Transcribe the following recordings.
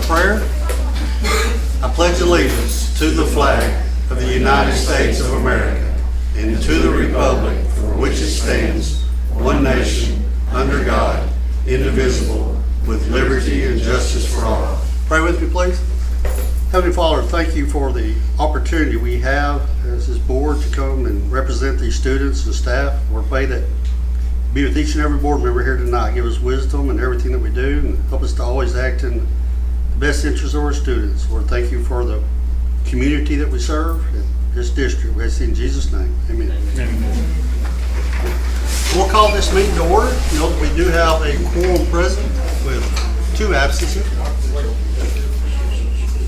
prayer. I pledge allegiance to the flag of the United States of America and to the republic for which it stands, one nation, under God, indivisible, with liberty and justice for all. Pray with me, please. Heavenly Father, thank you for the opportunity we have as this board to come and represent these students and staff. We pray that be with each and every board member here tonight. Give us wisdom in everything that we do and help us to always act in the best interest of our students. Lord, thank you for the community that we serve in this district. We ask in Jesus' name. Amen. Amen. We'll call this meeting to order. Note that we do have a quorum present with 2 absences.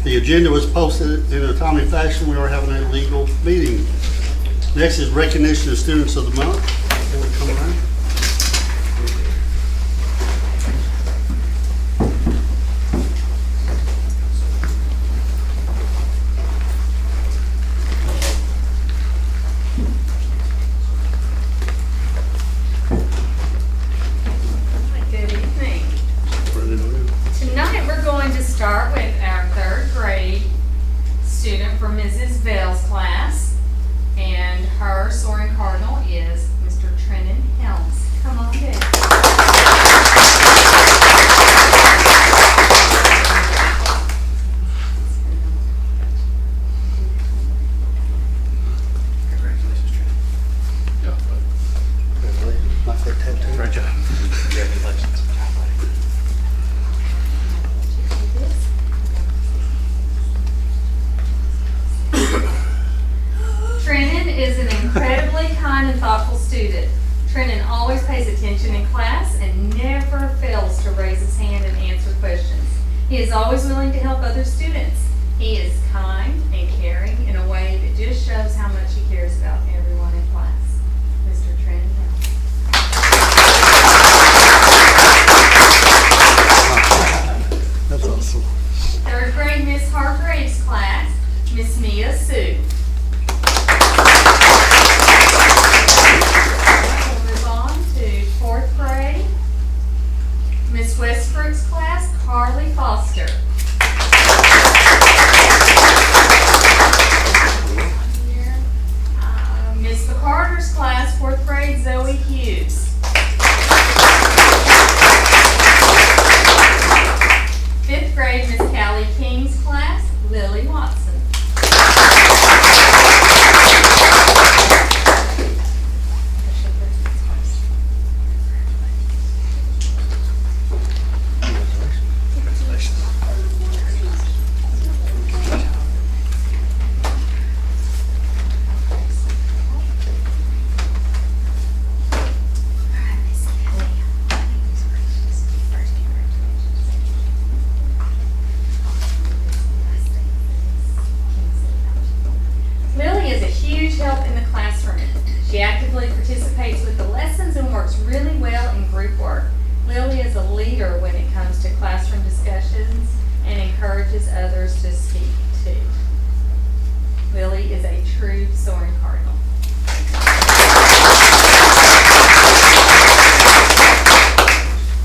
The agenda was posted in a timely fashion. We are having a legal meeting. Next is recognition of students of the month. Before we come around. Good evening. Tonight we're going to start with our 3rd grade student from Mrs. Vale's class, and her soaring cardinal is Mr. Trenton Helms. Come on down. Congratulations, Trenton. Like that tattoo. Great job. Congratulations. Trenton is an incredibly kind and thoughtful student. Trenton always pays attention in class and never fails to raise his hand and answer questions. He is always willing to help other students. He is kind and caring in a way that just shows how much he cares about everyone in class. Mr. Trenton Helms. That's awesome. 3rd grade Miss Hargrave's class, Miss Mia Sue. We'll move on to 4th grade, Miss Westbrook's class, Carly Foster. Miss McCarter's class, 4th grade, Zoe Hughes. 5th grade, Miss Callie King's class, Lily Watson. Lily is a huge help in the classroom. She actively participates with the lessons and works really well in group work. Lily is a leader when it comes to classroom discussions and encourages others to speak too. Lily is a true soaring cardinal.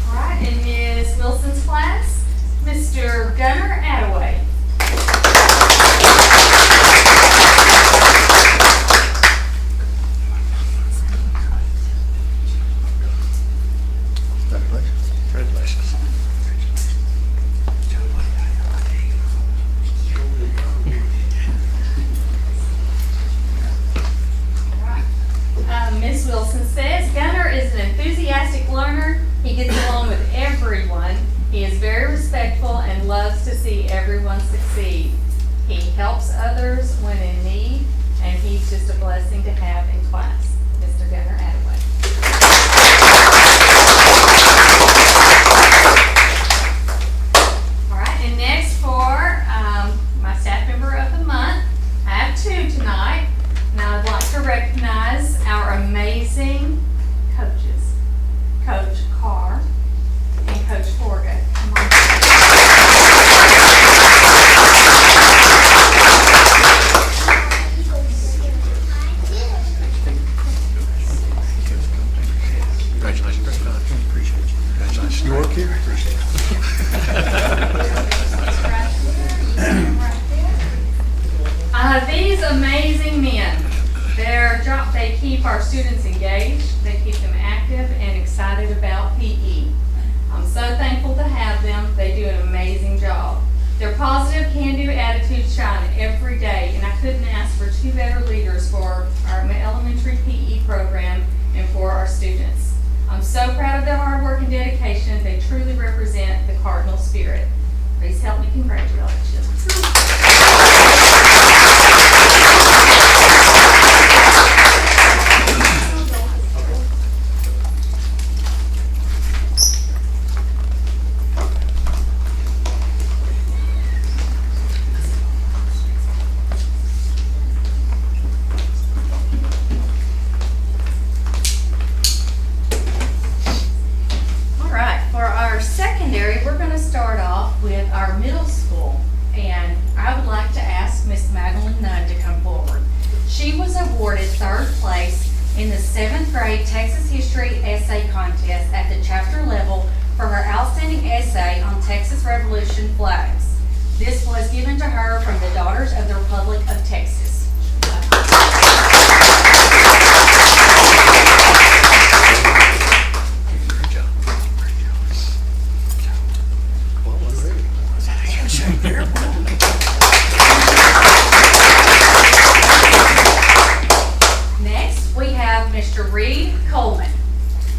All right, in Ms. Wilson's class, Mr. Gunnar Attaway. Congratulations. Ms. Wilson says, Gunnar is an enthusiastic learner. He gets along with everyone. He is very respectful and loves to see everyone succeed. He helps others when in need, and he's just a blessing to have in class. Mr. Gunnar Attaway. All right, and next for my staff member of the month, I have 2 tonight, and I would like to recognize our amazing coaches, Coach Carr and Coach Forga. Come on. students engaged, they keep them active and excited about PE. I'm so thankful to have them. They do an amazing job. Their positive can-do attitudes shine every day, and I couldn't ask for two better leaders for our elementary PE program and for our students. I'm so proud of their hard work and dedication. They truly represent the Cardinal spirit. Please help me congratulate them. In the 7th grade Texas History Essay Contest at the chapter level for her outstanding essay on Texas Revolution flags. This was given to her from the Daughters of the Republic of Texas. Great job. Mr. Reed Coleman.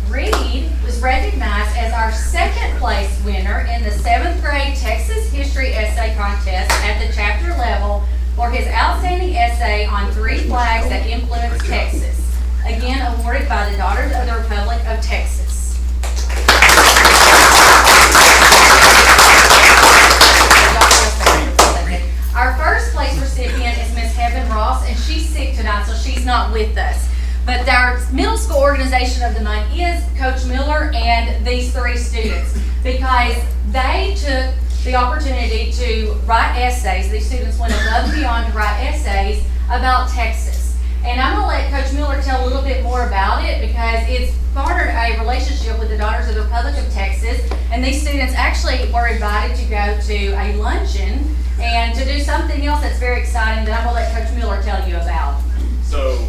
Reed was recognized as our second place winner in the 7th grade Texas History Essay Contest at the chapter level for his outstanding essay on 3 flags that influenced Texas, again awarded by the Daughters of the Republic of Texas. Our first place recipient is Miss Heaven Ross, and she's sick tonight, so she's not with us. But our middle school organization of the month is Coach Miller and these 3 students, because they took the opportunity to write essays. These students went above and beyond to write essays about Texas. And I'm going to let Coach Miller tell a little bit more about it, because it's garnered a relationship with the Daughters of the Republic of Texas. And these students actually were invited to go to a luncheon and to do something else that's very exciting that I'm going to let Coach Miller tell you about. So,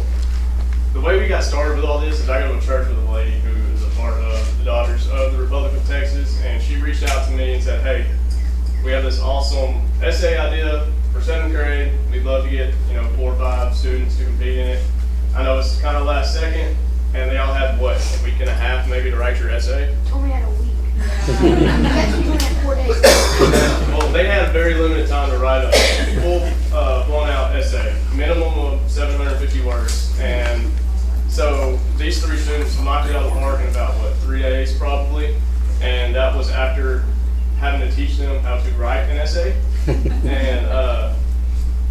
the way we got started with all this is I go to a church with a lady who is a part of the Daughters of the Republic of Texas, and she reached out to me and said, hey, we have this awesome essay idea for 7th grade. We'd love to get 4 or 5 students to compete in it. I know it's kind of last second, and they all had, what, a week and a half maybe to write your essay? Only had a week. We only had 4 days. Well, they had very limited time to write a full, blown-out essay, minimum of 750 words, and so these 3 students knocked it out of the park in about, 3 days probably, and that was after having to teach them how to write an essay, and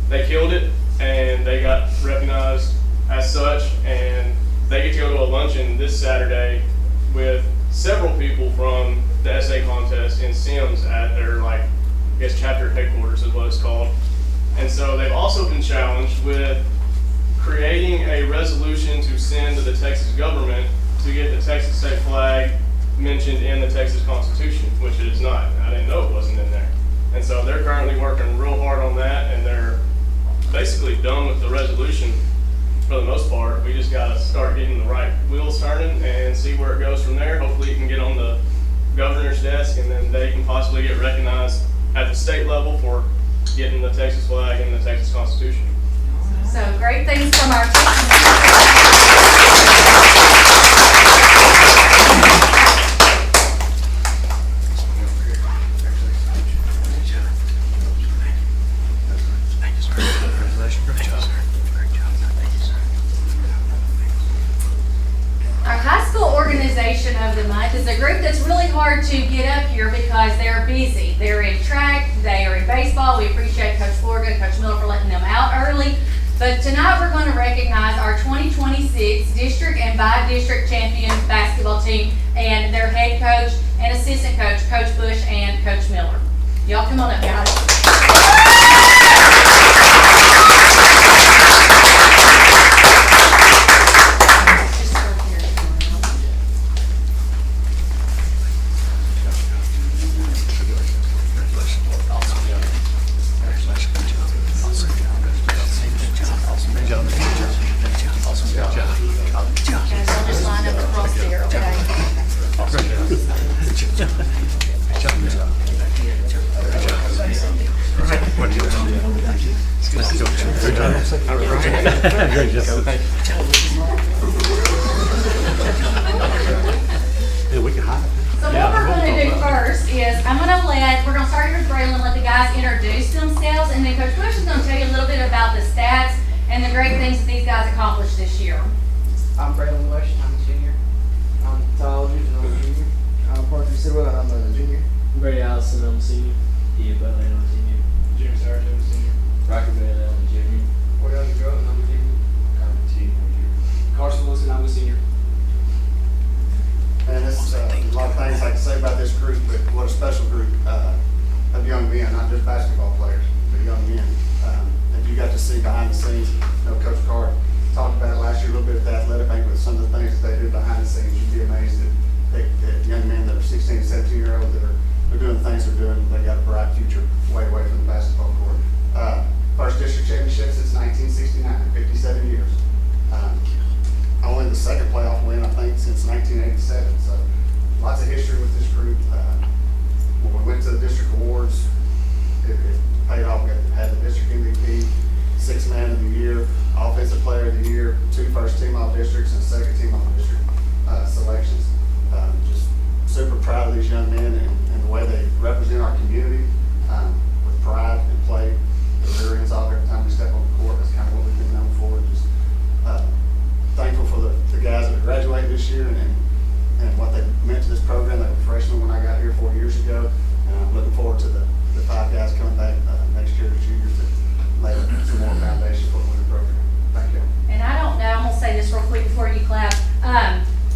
they killed it, and they got recognized as such, and they get to go to a luncheon this Saturday with several people from the essay contest in Sims at their, chapter headquarters is what it's called, and so they've also been challenged with creating a resolution to send to the Texas government to get the Texas state flag mentioned in the Texas Constitution, which it is not. I didn't know it wasn't in there. And so they're currently working real hard on that, and they're basically done with the resolution for the most part. We just got to start getting the right wheels turning and see where it goes from there. Hopefully it can get on the governor's desk, and then they can possibly get recognized at the state level for getting the Texas flag in the Texas Constitution. So great things from our team. Our high school organization of the month is a group that's really hard to get up here because they're busy. They're in track, they are in baseball. We appreciate Coach Forga, Coach Miller for letting them out early. But tonight we're going to recognize our 2026 district and by-district champion basketball team and their head coach and assistant coach, Coach Bush and Coach Miller. Y'all come on up, guys. Good job. Yeah, we can hide it. So what we're gonna do first is, we're gonna start here with Braylon, let the guys introduce themselves, and then Coach Bush is gonna tell you a little bit about the stats and the great things that these guys accomplished this year. I'm Braylon Bush, I'm a junior. I'm Tyler Aldridge, and I'm a junior. I'm Parker Sidwell, and I'm a junior. I'm Brady Allison, I'm a senior. Ian Butler, I'm a senior. Jimmy Sargent, I'm a senior. Rocker Bailey, I'm a junior. Cordell DeGroat, and I'm a junior. Carson Wilson, I'm a senior. And this, a lot of things I can say about this group, but what a special group of young men, not just basketball players, but young men that you got to see behind the scenes. You know, Coach Carr talked about it last year a little bit at the athletic bank with some of the things that they do behind the scenes. You'd be amazed at young men that are 16, 17-year-olds that are doing the things they're doing. They got a bright future way away from the basketball court. First district championship since 1969, 57 years. Only the second playoff win, I think, since 1987. So lots of history with this group. When we went to the district awards, it paid off. We had the district MVP, 6th man of the year, offensive player of the year, 2 first team all districts and second team all district selections. Just super proud of these young men and the way they represent our community with pride and play. The rear ends off every time we step on the court. That's kind of what we've been known for. Just thankful for the guys that graduated this year and what they meant to this program. They were freshmen when I got here 4 years ago, and I'm looking forward to the 5 guys coming back next year as juniors to lay some more foundation for the winning program. Thank you. And I don't know, I'm gonna say this real quick before you clap.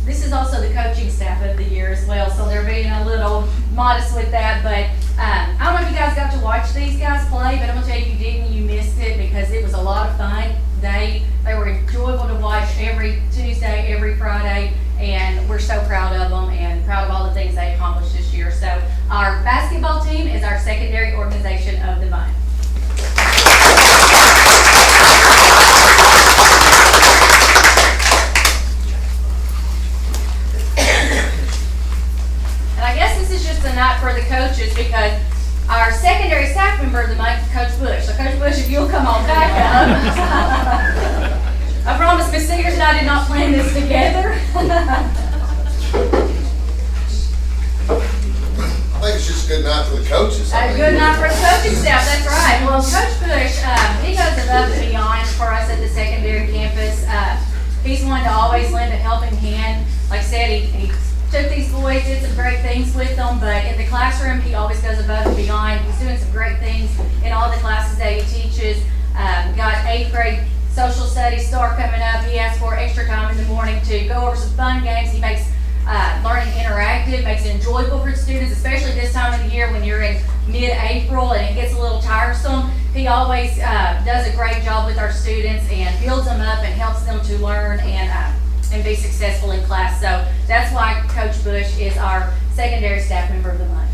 This is also the coaching staff of the year as well, so they're being a little modest with that, but I don't know if you guys got to watch these guys play, but I'm gonna tell you, if you didn't, you missed it because it was a lot of fun. They were enjoyable to watch every Tuesday, every Friday, and we're so proud of them and proud of all the things they accomplished this year. So our basketball team is our secondary organization of the month. And I guess this is just a night for the coaches because our secondary staff member of the month is Coach Bush. So Coach Bush, if you'll come on back up. I promise Miss Seegers and I did not plan this together. I think it's just a good night for the coaches. A good night for the coaching staff, that's right. Well, Coach Bush, he goes above and beyond for us at the secondary campus. He's one to always lend a helping hand. Like I said, he took these boys, did some great things with them, but in the classroom, he always goes above and beyond. He's doing some great things in all the classes that he teaches. Got 8th grade social studies star coming up. He asks for extra time in the morning to go over some fun games. He makes learning interactive, makes it enjoyable for students, especially this time of the year when you're in mid-April and it gets a little tiresome. He always does a great job with our students and builds them up and helps them to learn and be successful in class. So that's why Coach Bush is our secondary staff member of the month.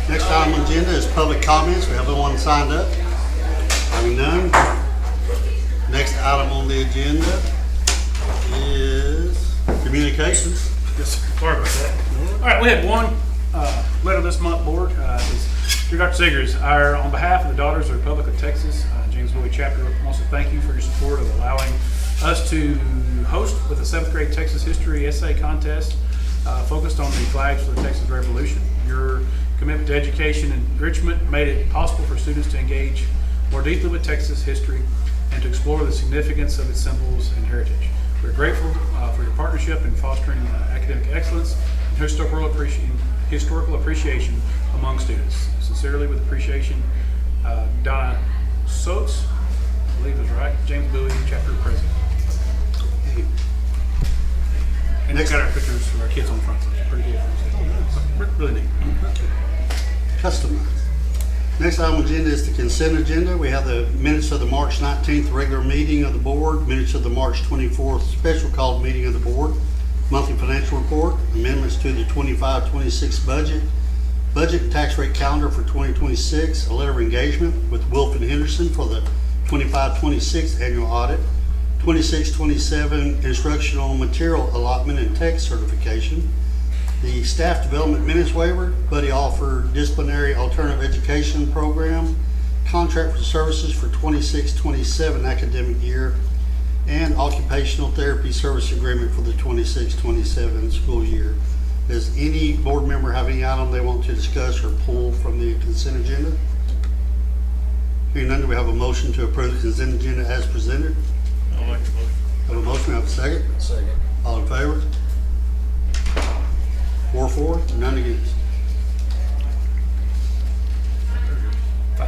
Next item on the agenda is public comments. We have no one signed up. Having none. Next item on the agenda is communications. Yes, sorry about that. All right, we had one letter this month, board. Dear Dr. Seegers, on behalf of the Daughters of the Republic of Texas, James Bowie chapter wants to thank you for your support of allowing us to host with the 7th grade Texas History Essay Contest focused on the flags for the Texas Revolution. Your commitment to education and enrichment made it possible for students to engage more deeply with Texas history and to explore the significance of its symbols and heritage. We're grateful for your partnership in fostering academic excellence and historical appreciation among students. Sincerely, with appreciation, Donna Soates, I believe is right, James Bowie, chapter president. And next got our pictures of our kids on the front, so it's pretty cool. Really neat. Customer. Next item on the agenda is the consent agenda. We have the minutes of the March 19th regular meeting of the board, minutes of the March 24th special called meeting of the board, monthly financial report, amendments to the 25-26 budget and tax rate calendar for 2026, a letter of engagement with Wolf and Henderson for the 25-26 annual audit, 26-27 instructional material allotment and tech certification, the staff development minutes waiver, buddy offer disciplinary alternative education program, contract for services for 26-27 academic year, and occupational therapy service agreement for the 26-27 school year. Does any board member have any item they want to discuss or pull from the consent agenda? Hearing none, do we have a motion to approve the consent agenda as presented? I'll make the motion. Have a motion, have a second? Second. All in favor? 4 for, none against. 5.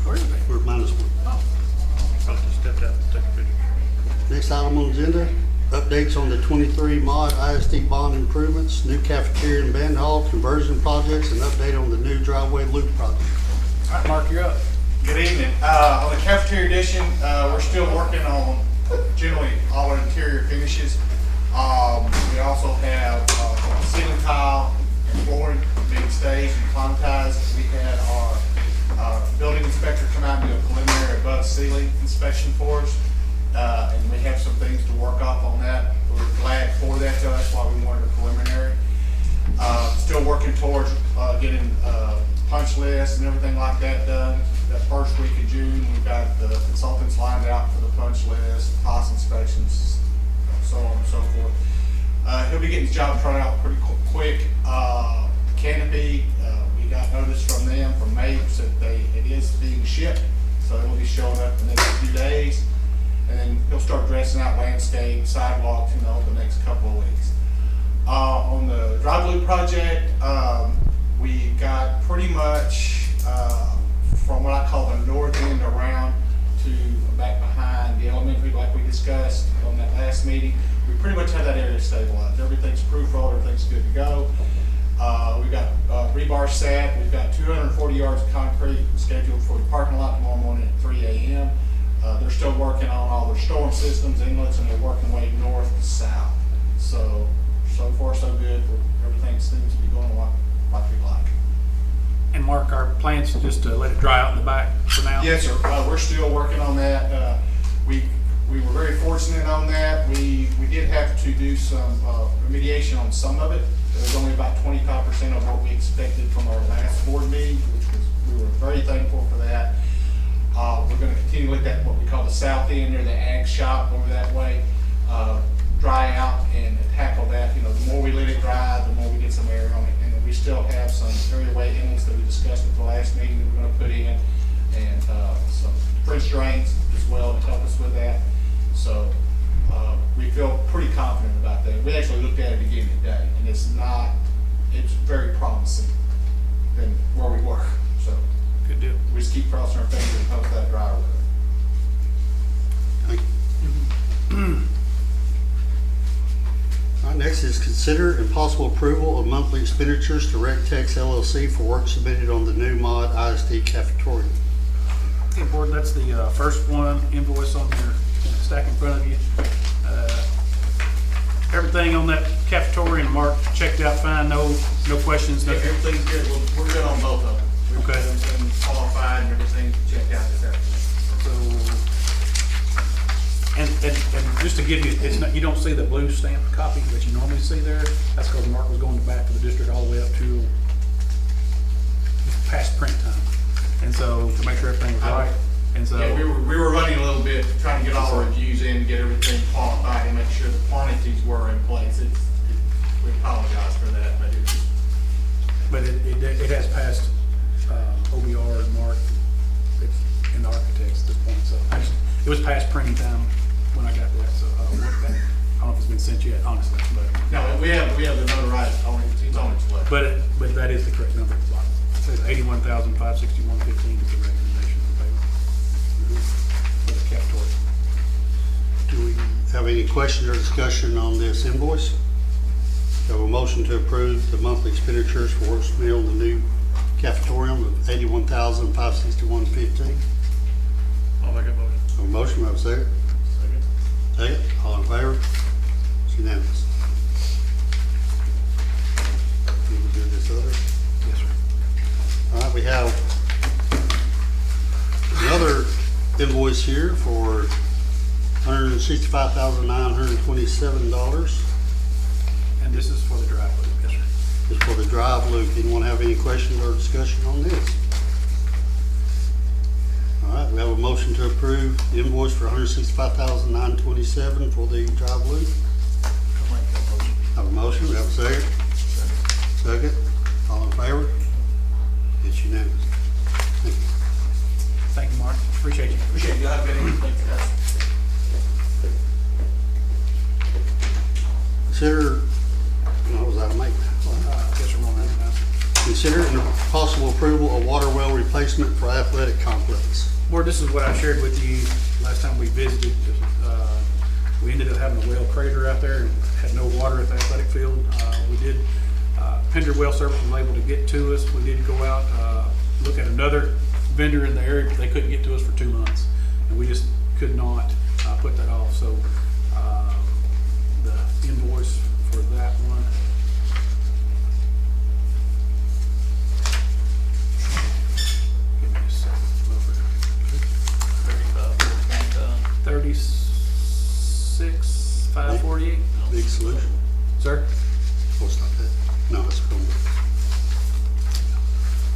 Where are they? We're -1. Oh, probably just stepped out to take a picture. Next item on the agenda, updates on the 23 mod ISD bond improvements, new cafeteria and band hall conversion projects, and update on the new driveway loop project. All right, Mark, you're up. Good evening. On the cafeteria addition, we're still working on generally all our interior finishes. We also have ceiling tile and flooring being staged and climatized. We had our building inspector come out and do a preliminary above ceiling inspection for us. And we have some things to work off on that. We're glad for that, so that's why we wanted a preliminary. Still working towards getting punch lists and everything like that done. That first week of June, we've got the consultants lined out for the punch list, cost inspections, so on and so forth. He'll be getting his job tried out pretty quick. Canopy, we got notice from them, from Mapes, that it is being shipped, so it'll be showing up in the next few days. And then he'll start dressing out landscape, sidewalks, the next couple of weeks. On the drive loop project, we got pretty much from what I call the north end around to back behind the elementary, like we discussed on that last meeting. We pretty much have that area stabilized. Everything's proof rolled, everything's good to go. We've got rebar set. We've got 240 yards of concrete scheduled for the parking lot tomorrow morning at 3 a.m. They're still working on all their storm systems, inlets, and they're working way north to south. So far so good. Everything seems to be going like we like. And Mark, our plans just to let it dry out in the back for now? Yes, sir. We're still working on that. We were very fortunate on that. We did have to do some remediation on some of it. It was only about 25% of what we expected from our last board meeting, we were very thankful for that. We're going to continue to look at what we call the south end near the ag shop over that way, dry out and tackle that. The more we let it dry, the more we get some air on it. And then we still have some areaway inlets that we discussed at the last meeting that we're going to put in, and some French drains as well to help us with that. So we feel pretty confident about that. We actually looked at it again today, and it's very promising than where we were. So Good deal. we just keep crossing our fingers and hope that dry weather. Thank you. All right, next is consider and possible approval of monthly expenditures to RecTex LLC for work submitted on the new mod ISD cafeteria. Okay, board, that's the first one, invoice on your stack in front of you. Everything on that cafeteria and Mark checked out fine, no questions, Yeah, nothing. everything's good. We're good on both of them. We've Okay. got them qualified and everything checked out this afternoon. So, and just to give you, it's not, you don't see the blue stamped copy that you normally see there. That's because Mark was going back to the district all the way up to past print time. And so, to make sure everything was right. And so, Yeah, we were running a little bit, trying to get all our reviews in, get everything qualified, and make sure the quantities were in place. We apologize for that, but it has passed OBR and Mark and the architects at this point. So, it was past printing time when I got that. So, I don't know if it's been sent yet, honestly. But no, we have the notarized on it. It's on its way. But that is the correct number at the bottom. It says 81,561.15 is the recommendation for payment for the cafeteria. Do we have any questions or discussion on this invoice? We have a motion to approve the monthly expenditures for work submitted on the new cafetorium of $81,561.15. I'll make a motion. Have a motion, we have a second? Second. All in favor? It's unanimous. You will do this other? Yes, sir. All right, we have another invoice here for $165,927. And this is for the drive loop, yes, sir. Is for the drive loop. Anyone have any questions or discussion on this? All right, we have a motion to approve the invoice for $165,927 for the drive loop. Have a motion, we have a second? Second. All in favor? It's unanimous. Thank you. Thank you, Mark. Appreciate you. Appreciate you. Have a good evening. Thank you, guys. Consider, what was that, I make? Yes, sir, Ron, now. Consider the possible approval of water well replacement for athletic complex. Board, this is what I shared with you last time we visited. We ended up having a well crater out there and had no water at the athletic field. We did, Pender Well Service was able to get to us. We did go out, look at another vendor in the area, but they couldn't get to us for 2 months. And we just could not put that off. So the invoice for that one. Give me a second. 36,548. Big solution. Sir? What's not that? No, it's going to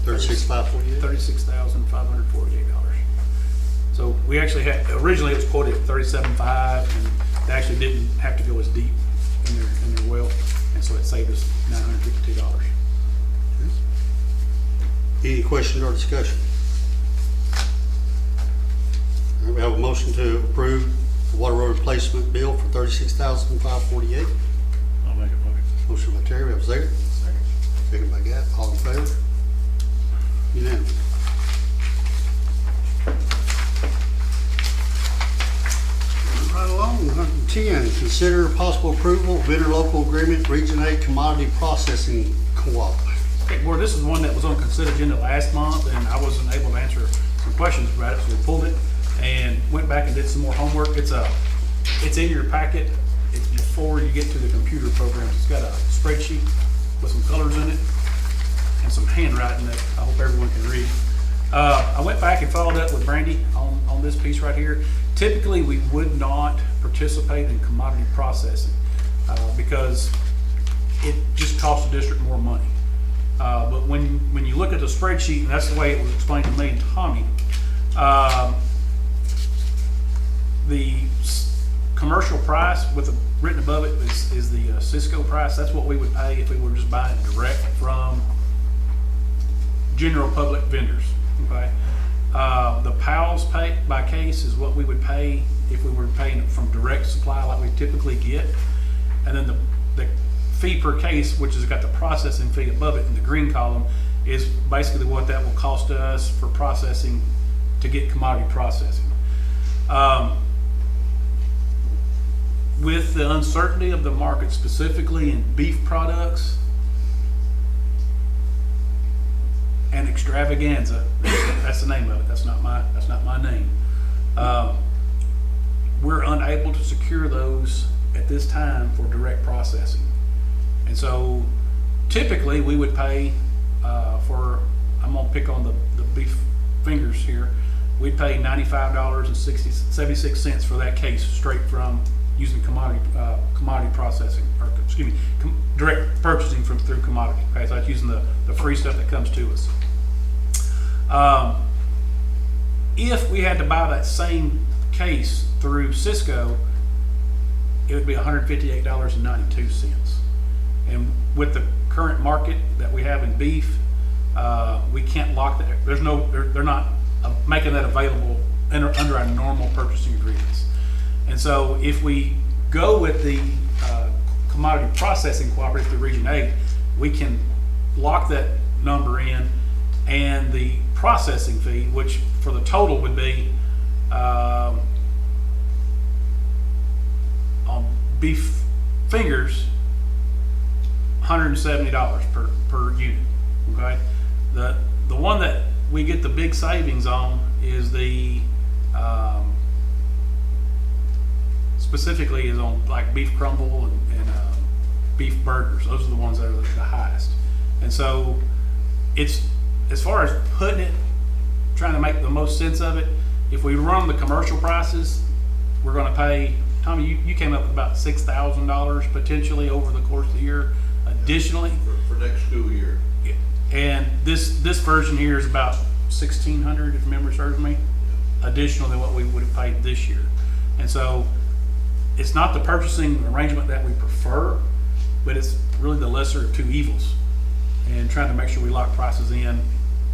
36,548. $36,548. So we actually had, originally it was quoted at $37,500, and they actually didn't have to go as deep in their well, and so it saved us $952. Any questions or discussion? All right, we have a motion to approve the water road replacement bill for $36,548. I'll make a motion. Motion by Terry, we have a second. Second. Second by Gap, all in favor? Unanimous. Right along, 110, consider possible approval of interlocal agreement, Region 8 Commodity Processing Co-op. Okay, Board, this is one that was on consent agenda last month, and I wasn't able to answer some questions about it, so we pulled it and went back and did some more homework. It's in your packet. It's before you get to the computer programs. It's got a spreadsheet with some colors in it and some handwriting that I hope everyone can read. I went back and followed up with Brandy on this piece right here. Typically, we would not participate in commodity processing because it just costs the district more money. But when you look at the spreadsheet, and that's the way it was explained to me and Tommy, the commercial price with written above it is the Cisco price. That's what we would pay if we were just buying it direct from general public vendors. Okay, the PALS pay by case is what we would pay if we were paying it from direct supply like we typically get, and then the fee per case, which has got the processing fee above it in the green column, is basically what that will cost us for processing to get commodity processing. With the uncertainty of the market, specifically in beef products and extravaganza, that's the name of it. That's not my name. We're unable to secure those at this time for direct processing. And so typically we would pay for, I'm gonna pick on the beef fingers here, we'd pay $95.76 for that case straight from using commodity processing, or excuse me, direct purchasing through commodity. Okay, so that's using the free stuff that comes to us. If we had to buy that same case through Cisco, it would be $158.92. And with the current market that we have in beef, we can't lock that. They're not making that available under our normal purchasing agreements. And so if we go with the commodity processing cooperative through Region 8, we can lock that number in, and the processing fee, which for the total would be on beef fingers, $170 per unit. Okay, the one that we get the big savings on is the specifically is on like beef crumble and beef burgers. Those are the ones that are the highest. And so it's, as far as putting it, trying to make the most sense of it, if we run the commercial prices, we're gonna pay, Tommy, you came up with about $6,000 potentially over the course of the year additionally. For next school year. And this version here is about 1,600, if memory serves me, additional than what we would have paid this year. And so it's not the purchasing arrangement that we prefer, but it's really the lesser of two evils, and trying to make sure we lock prices in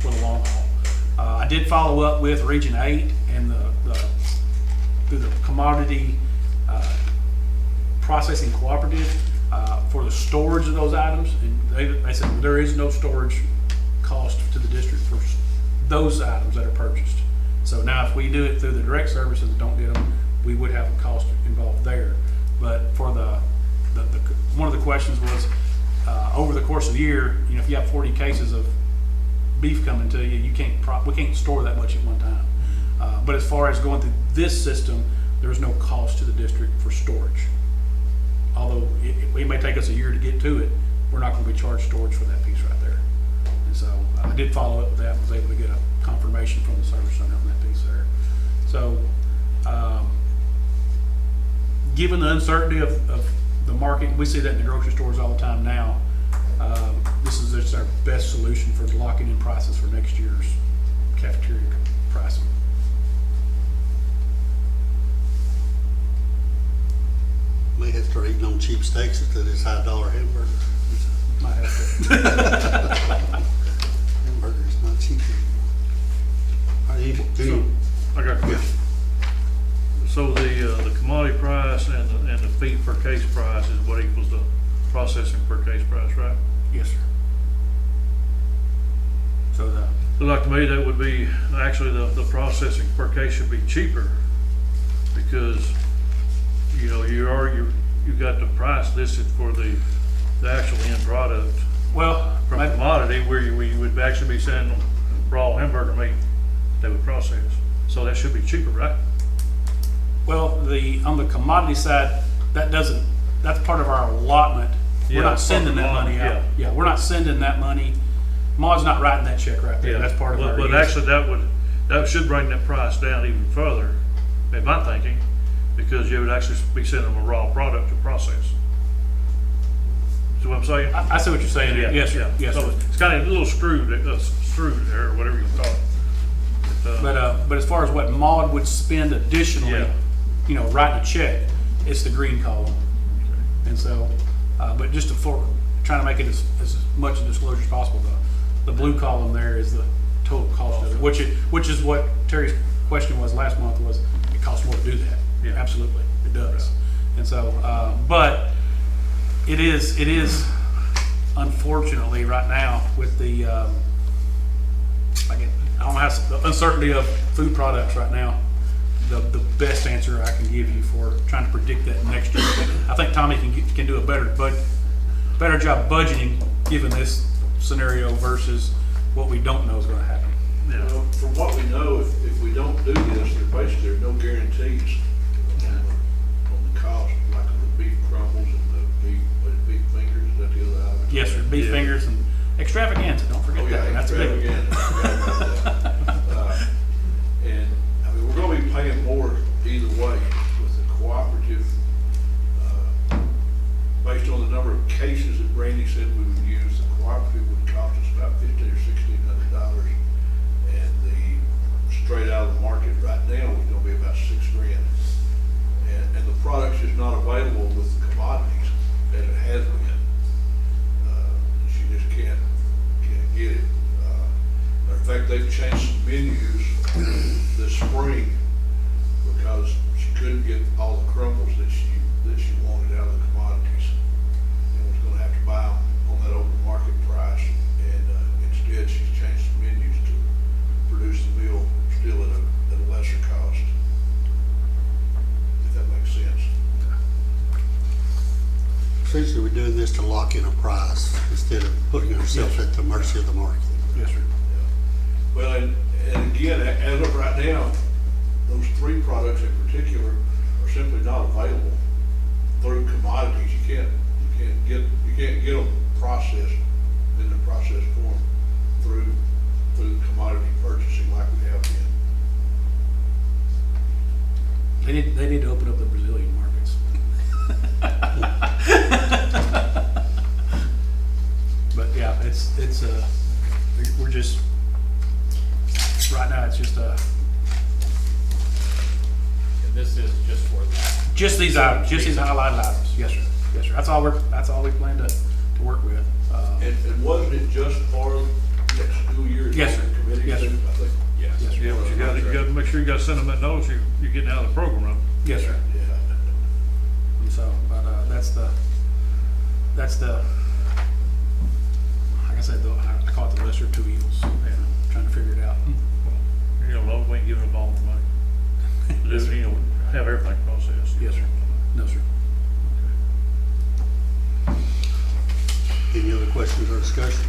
for the long haul. I did follow up with Region 8 and through the commodity processing cooperative for the storage of those items, and they said there is no storage cost to the district for those items that are purchased. So now if we do it through the direct services and don't get them, we would have a cost involved there. But for the one of the questions was, over the course of the year, you know, if you have 40 cases of beef coming to you, we can't store that much at one time. But as far as going through this system, there's no cost to the district for storage. Although it may take us a year to get to it, we're not going to be charged storage for that piece right there. And so I did follow up with that and was able to get a confirmation from the service center on that piece there. So given the uncertainty of the market, we see that in the grocery stores all the time now. This is just our best solution for locking in prices for next year's cafeteria pricing. May have to start eating on cheap steaks instead of this $5 hamburger. Might have to. Hamburger's not cheap anymore. I got a question. So the commodity price and the feed per case price is what equals the processing per case price, right? Yes, sir. So So like to me, that would be, actually the processing per case should be cheaper, because, you know, you got the price listed for the actual end product from commodity, where you would actually be sending them raw hamburger meat they would process. So that should be cheaper, right? well, on the commodity side, that's part of our allotment. We're Yeah, not sending that money out. yeah. Yeah, we're not sending that money. Maud's not writing that check right there. That's part of our. But actually, that should bring that price down even further, in my thinking, because you would actually be sending them a raw product to process. See what I'm saying? I see what you're saying. Yeah, Yes, sir. yeah. Yes, So sir. it's kind of a little screwed there, or whatever you call it. But as far as what Maud would spend additionally, Yeah. you know, writing a check, it's the green column. And so, but just trying to make it as much a disclosure as possible, the blue column there is the total cost of it, which is what Terry's question was last month, was it costs more to do that. Yeah. Absolutely, it does. And so, but it is unfortunately right now with the, I don't know how, the uncertainty of food products right now, the best answer I can give you for trying to predict that next year. I think Tommy can do a better job budgeting given this scenario versus what we don't know is going to happen. Yeah. Well, from what we know, if we don't do this, there's no guarantees on the cost, like of the beef crumbles and the beef fingers, is that the other item? Yes, sir. Beef fingers and extravaganza. Don't forget that. That's big. And I mean, we're going to be paying more either way with the cooperative, based on the number of cases that Brandy said we would use. The cooperative would cost us about $1,500 or $1,600, and the straight out of the market right now is going to be about $6,000. And the product's just not available with the commodities as it has been. She just can't get it. Matter of fact, they've changed some menus this spring because she couldn't get all the crumbles that she wanted out of the commodities, and was going to have to buy them on that open market price. And instead, she's changed the menus to produce the meal still at a lesser cost. If that makes sense. Essentially, we're doing this to lock in a price instead of putting ourselves at the mercy of the market. Yes, sir. Well, and again, as of right now, those three products in particular are simply not available through commodities. You can't get them processed in the processed form through commodity purchasing like we have been. They need to open up the Brazilian markets. But yeah, we're just, right now, it's just And this is just for that. just these items, just these highlighted items. Yes, sir. Yes, sir. That's all we plan to work with. And wasn't it just for next school year? Yes, sir. Committee, Yes, sir. I think. Yes. Yes, sir. Yeah, but you got to make sure you got to send them that notice you're getting out of the program, right? Yes, sir. Yeah. And so, but that's the, like I said, I call it the lesser of two evils. Yeah, trying to figure it out. You know, we ain't giving them all the money. Yes, sir. You know, have everything processed. Yes, sir. No, sir. Any other questions or discussion?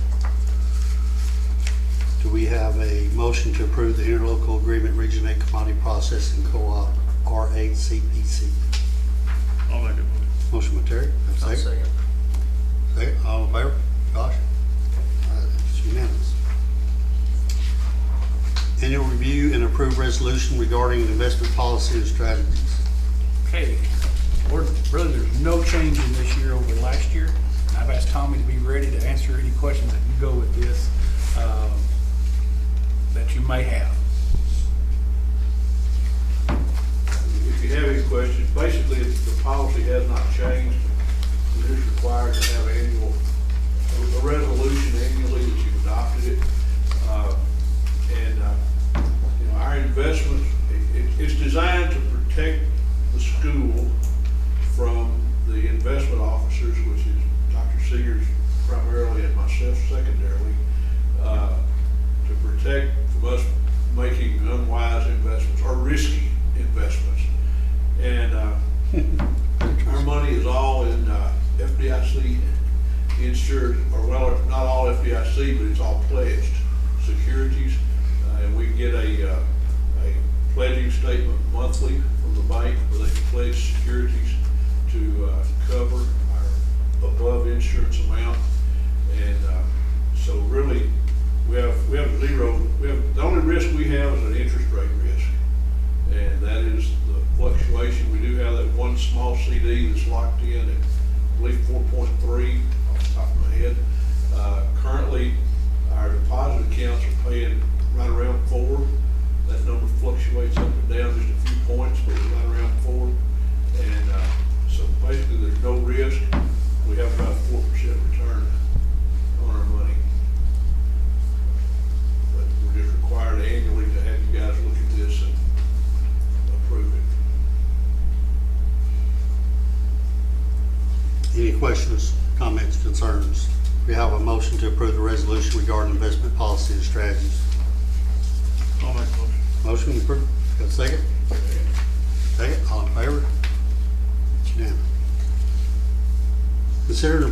Do we have a motion to approve the interlocal agreement Region 8 Commodity Processing Co-op R8CPC? I'll make it. Motion by Terry, have a second? Second, all in favor? Josh? All right, it's unanimous. Annual review and approve resolution regarding investment policy and strategies. Okay, really, there's no change in this year over last year. I've asked Tommy to be ready to answer any questions that you go with this, that you may have. If you have any questions, basically, the policy has not changed. We're just required to have a resolution annually that you've adopted it. You know, our investments, it's designed to protect the school from the investment officers, which is Dr. Seegers primarily and myself secondarily, to protect from us making unwise investments or risky investments. And our money is all in FDIC insured, or well, not all FDIC, but it's all pledged securities. And we get a pledging statement monthly from the bank where they can pledge securities to cover our above insurance amount. And so really, we have zero. The only risk we have is an interest rate risk, and that is the fluctuation. We do have that one small CD that's locked in at, I believe, 4.3 off the top of my head. Currently, our deposit accounts are paying right around 4. That number fluctuates up and down just a few points, but it's right around 4. And so basically, there's no risk. We have about 4% return on our money. But we're just required annually to have you guys look at this and approve it. Any questions, comments, concerns? We have a motion to approve the resolution regarding investment policy and strategies. I'll make a motion. Motion approved. Got a second? Second, all in favor? It's unanimous. Consider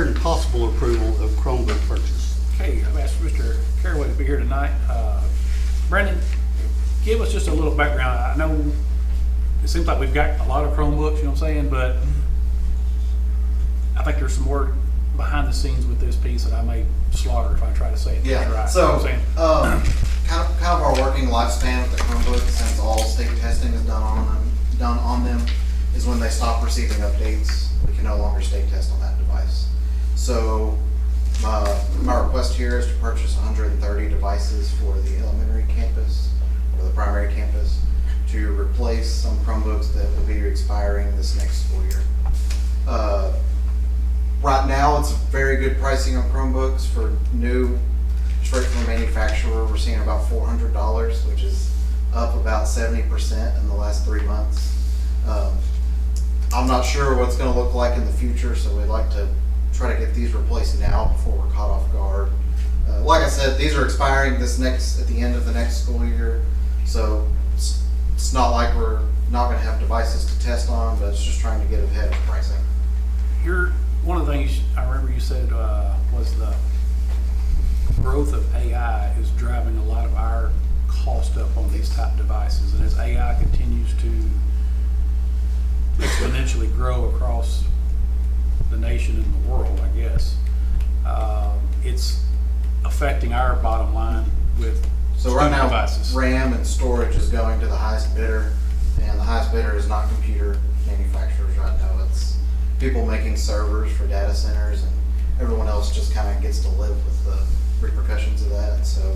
and possible approval of Chromebook purchase. Okay, I've asked Mr. Caraway to be here tonight. Brandon, give us just a little background. I know it seems like we've got a lot of Chromebooks, you know what I'm saying, but I think there's some more behind the scenes with this piece that I may slaughter if I try to say it Yeah, right. so, You know what I'm saying? kind of our working lifespan with the Chromebook, since all state testing is done on them, is when they stop receiving updates. We can no longer state test on that device. So, my request here is to purchase 130 devices for the elementary campus, or the primary campus, to replace some Chromebooks that will be expiring this next school year. Right now, it's very good pricing on Chromebooks for new, straight from the manufacturer. We're seeing about $400, which is up about 70% in the last 3 months. I'm not sure what it's going to look like in the future, so we'd like to try to get these replaced now before we're caught off guard. Like I said, these are expiring at the end of the next school year, so it's not like we're not going to have devices to test on, but it's just trying to get ahead of pricing. One of the things I remember you said was the growth of AI is driving a lot of our cost up on these type devices, and as AI continues to exponentially grow across the nation and the world, I guess, it's affecting our bottom line with So right now, devices. RAM and storage is going to the highest bidder, and the highest bidder is not computer manufacturers right now. It's people making servers for data centers, and everyone else just kind of gets to live with the repercussions of that. So,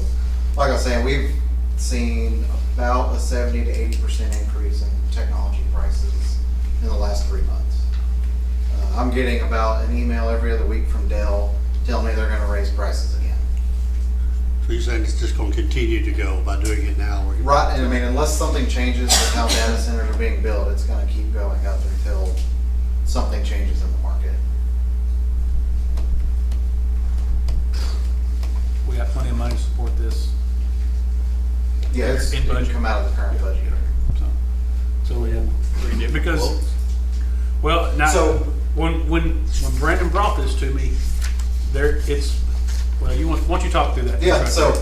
like I was saying, we've seen about a 70 to 80% increase in technology prices in the last 3 months. I'm getting about an email every other week from Dell telling me they're going to raise prices again. So you're saying it's just gonna continue to go by doing it now? Right, and I mean, unless something changes with how data centers are being built, it's gonna keep going up until something changes in the market. We have plenty of money to support this. Yeah, it In can budget. come out of the current budget. So because, well, now, So- when Brandon brought this to me, why don't you talk through that? Yeah, so,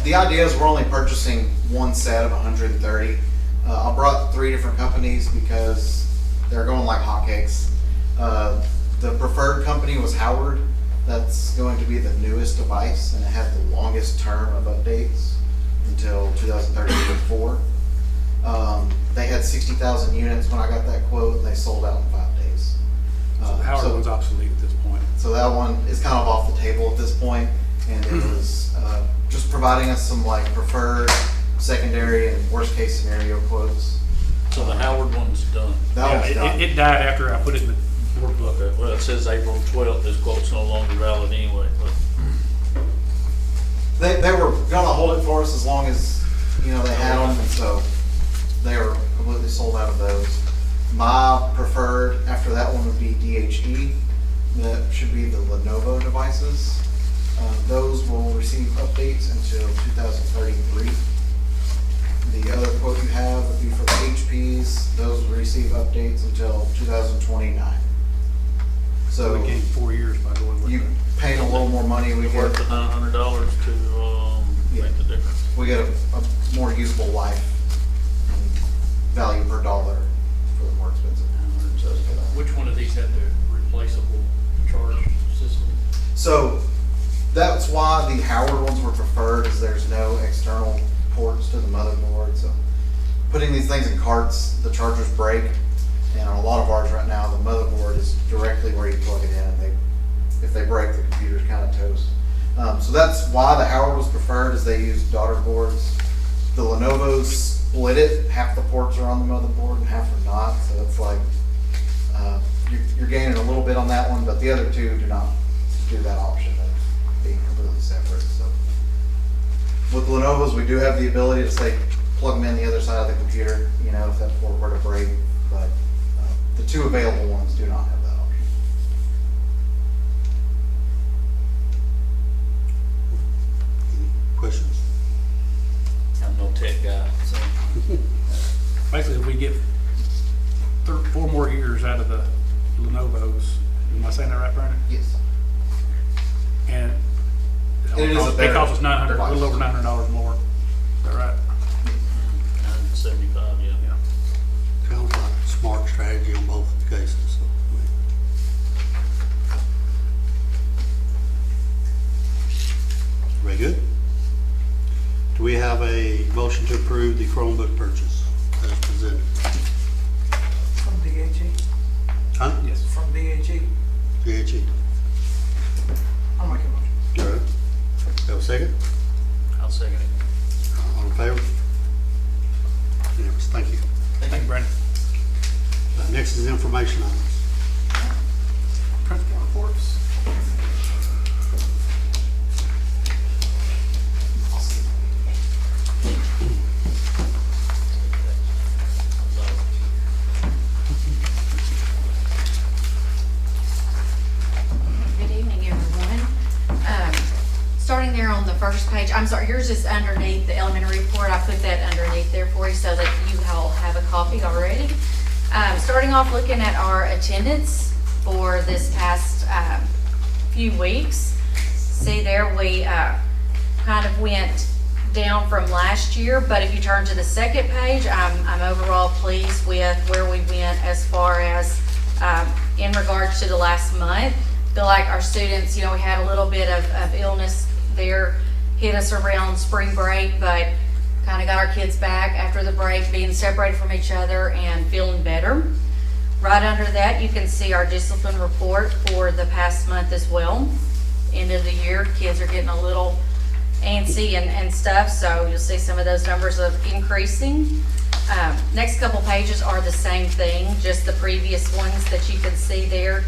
the idea is we're only purchasing one set of 130. I brought 3 different companies because they're going like hotcakes. The preferred company was Howard. That's going to be the newest device, and it had the longest term of updates until 2034. They had 60,000 units when I got that quote, and they sold out in 5 days. So the Howard one's obsolete at this point. So that one is kind of off the table at this point, and it was just providing us some like preferred, secondary, and worst case scenario quotes. So the Howard one's done. That Yeah, one's done. it died after I put it in the board book. Okay, well, it says April 12th, this quote's no longer valid anyway, but. They were gonna hold it for us as long as, you know, they had them, and so they were completely sold out of those. My preferred after that one would be DHE. That should be the Lenovo devices. Those will receive updates until 2033. The other quote you have would be for the HPs. Those will receive updates until 2029. So We gained 4 years by going with you it. paying a little more money, we Worth get the $900 to, make the difference. a more usable life and value per dollar for the more expensive. Which one of these had the replaceable charge system? So that's why the Howard ones were preferred, is there's no external ports to the motherboard. So putting these things in carts, the chargers break, and on a lot of ours right now, the motherboard is directly where you plug it in, and if they break, the computer's kind of toast. So that's why the Howard was preferred, is they use daughter boards. The Lenovo's split it, half the ports are on the motherboard and half are not, so it's like, you're gaining a little bit on that one, but the other two do not do that option of being completely separate. So with Lenovo's, we do have the ability to say plug them in the other side of the computer, you know, if that port were to break, but the 2 available ones do not have that option. Questions? I'm no tech guy, so. Basically, if we get 4 more years out of the Lenovo's, am I saying that right, Brandon? Yes. And It is a it better costs us $900, a little over device. $900 more. Is that right? 975, yeah. Yeah. Sounds like a smart strategy on both cases, so. Very good. Do we have a motion to approve the Chromebook purchase as presented? From DHE, Huh? Yes. from DHE. DHE. I'll make a motion. All right. Have a second? I'll second it. All in favor? Yes, thank you. Thank you, Brandon. Next is information items. Principal reports. Good evening, everyone. Starting there on the first page, I'm sorry, yours is underneath the elementary report. I put that underneath there for you so that you all have a copy already. Starting off looking at our attendance for this past few weeks. See there, we kind of went down from last year, but if you turn to the second page, I'm overall pleased with where we went as far as in regards to the last month. Feel like our students, you know, we had a little bit of illness there hit us around spring break, but kind of got our kids back after the break, being separated from each other and feeling better. Right under that, you can see our discipline report for the past month as well. End of the year, kids are getting a little antsy and stuff, so you'll see some of those numbers of increasing. Next couple pages are the same thing, just the previous ones that you can see there.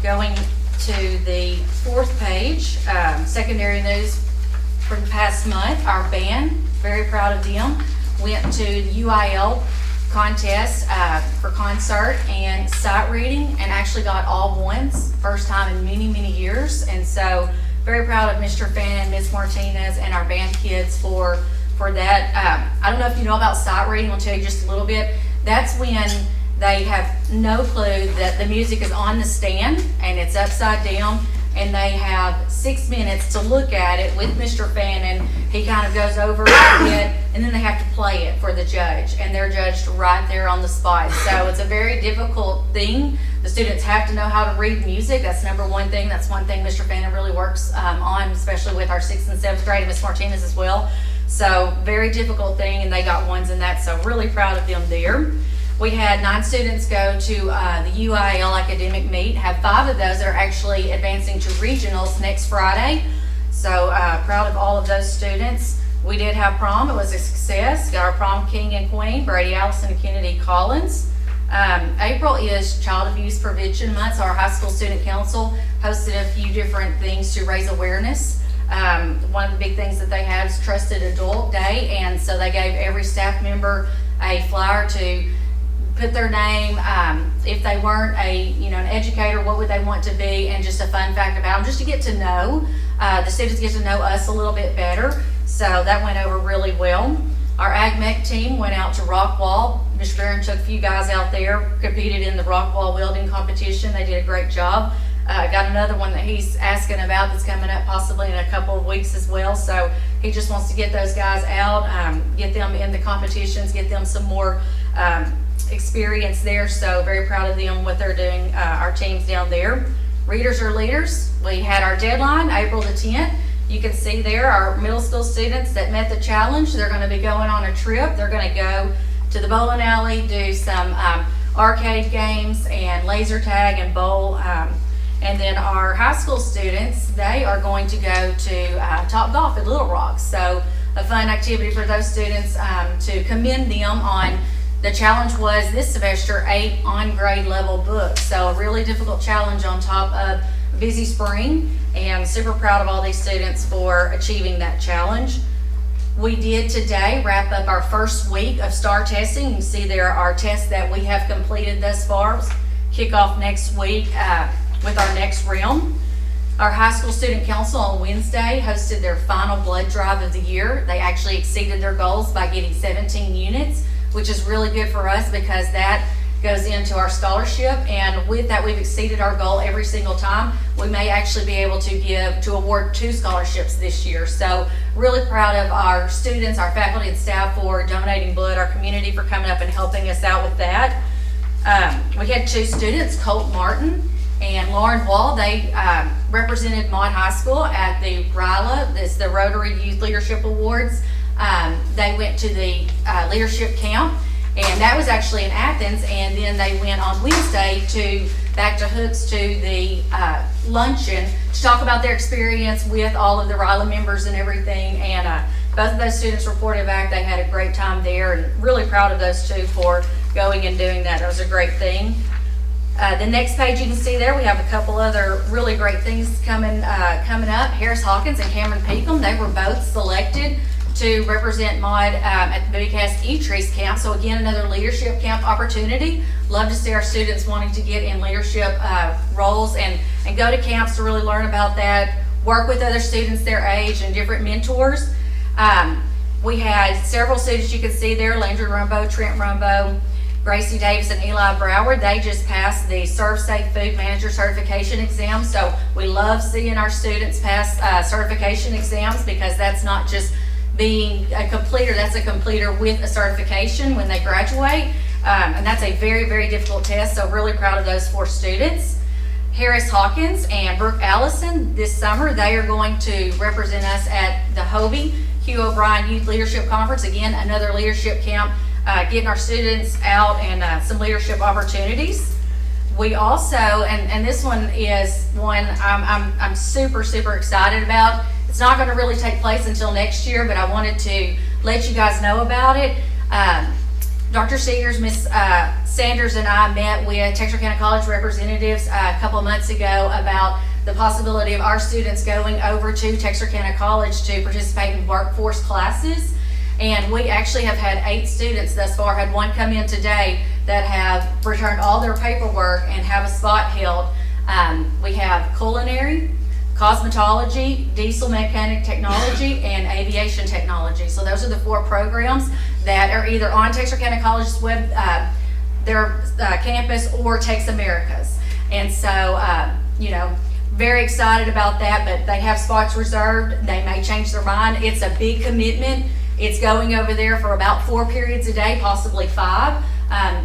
Going to the fourth page, secondary news for the past month, our band, very proud of them, went to UIL contest for concert and sight reading and actually got all ones, first time in many, many years. And so very proud of Mr. Fannin, Ms. Martinez, and our band kids for that. I don't know if you know about sight reading, I'll tell you just a little bit. That's when they have no clue that the music is on the stand and it's upside down, and they have 6 minutes to look at it with Mr. Fannin. He kind of goes over it a bit, and then they have to play it for the judge, and they're judged right there on the spot. So it's a very difficult thing. The students have to know how to read music. That's number one thing. That's one thing Mr. Fannin really works on, especially with our 6th and 7th grade, and Ms. Martinez as well. So very difficult thing, and they got ones in that, so really proud of them there. We had 9 students go to the UIL academic meet, have 5 of those that are actually advancing to regionals next Friday. So proud of all of those students. We did have prom, it was a success. Got our prom king and queen, Brady Allison and Kennedy Collins. April is Child Abuse Prevention Month, so our high school student council hosted a few different things to raise awareness. One of the big things that they had is Trusted Adult Day, and so they gave every staff member a flyer to put their name, if they weren't an educator, what would they want to be, and just a fun fact about them, just to get to know, the students get to know us a little bit better. So that went over really well. Our Ag Mech team went out to Rockwall. Mr. Barron took a few guys out there, competed in the Rockwall welding competition. They did a great job. Got another one that he's asking about that's coming up possibly in a couple of weeks as well. So he just wants to get those guys out, get them in the competitions, get them some more experience there. So very proud of them, what they're doing, our teams down there. Readers are leaders. We had our deadline April the 10th. You can see there our middle school students that met the challenge. They're going to be going on a trip. They're going to go to the bowling alley, do some arcade games and laser tag and bowl. And then our high school students, they are going to go to Top Golf at Little Rock. So a fun activity for those students, to commend them on. The challenge was this semester 8 on grade level books. So a really difficult challenge on top of a busy spring, and super proud of all these students for achieving that challenge. We did today wrap up our first week of STAR testing. You can see there are tests that we have completed thus far. Kick off next week with our next realm. Our high school student council on Wednesday hosted their final blood drive of the year. They actually exceeded their goals by getting 17 units, which is really good for us because that goes into our scholarship. And with that, we've exceeded our goal every single time. We may actually be able to award 2 scholarships this year. So really proud of our students, our faculty and staff for donating blood, our community for coming up and helping us out with that. We had 2 students, Colt Martin and Lauren Wall. They represented Maude High School at the RILA, that's the Rotary Youth Leadership Awards. They went to the leadership camp, and that was actually in Athens, and then they went on Wednesday back to Hooks to the luncheon to talk about their experience with all of the RILA members and everything. And both of those students reported back they had a great time there, and really proud of those 2 for going and doing that. That was a great thing. The next page you can see there, we have a couple other really great things coming up. Harris Hawkins and Cameron Peakham, they were both selected to represent Maude at the BCAS E-Trees camp. So again, another leadership camp opportunity. Love to see our students wanting to get in leadership roles and go to camps to really learn about that, work with other students their age and different mentors. We had several students you can see there, Landry Rumbo, Trent Rumbo, Gracie Davis, and Eli Broward. They just passed the Serve Safe Food Manager Certification exam. So we love seeing our students pass certification exams, because that's not just being a completer, that's a completer with a certification when they graduate. And that's a very, very difficult test, so really proud of those 4 students. Harris Hawkins and Brooke Allison this summer. They are going to represent us at the Hobie Hugh O'Brien Youth Leadership Conference. Again, another leadership camp, getting our students out and some leadership opportunities. We also, and this one is one I'm super excited about. It's not going to really take place until next year, but I wanted to let you guys know about it. Dr. Seegers, Ms. Sanders, and I met with Texarkana College representatives a couple months ago about the possibility of our students going over to Texarkana College to participate in workforce classes. And we actually have had 8 students thus far, had one come in today that have returned all their paperwork and have a spot held. We have culinary, cosmetology, diesel mechanic technology, and aviation technology. So those are the 4 programs that are either on Texarkana College's web, their campus, or Tex America's. And so, you know, very excited about that, but they have spots reserved. They may change their mind. It's a big commitment. It's going over there for about 4 periods a day, possibly 5,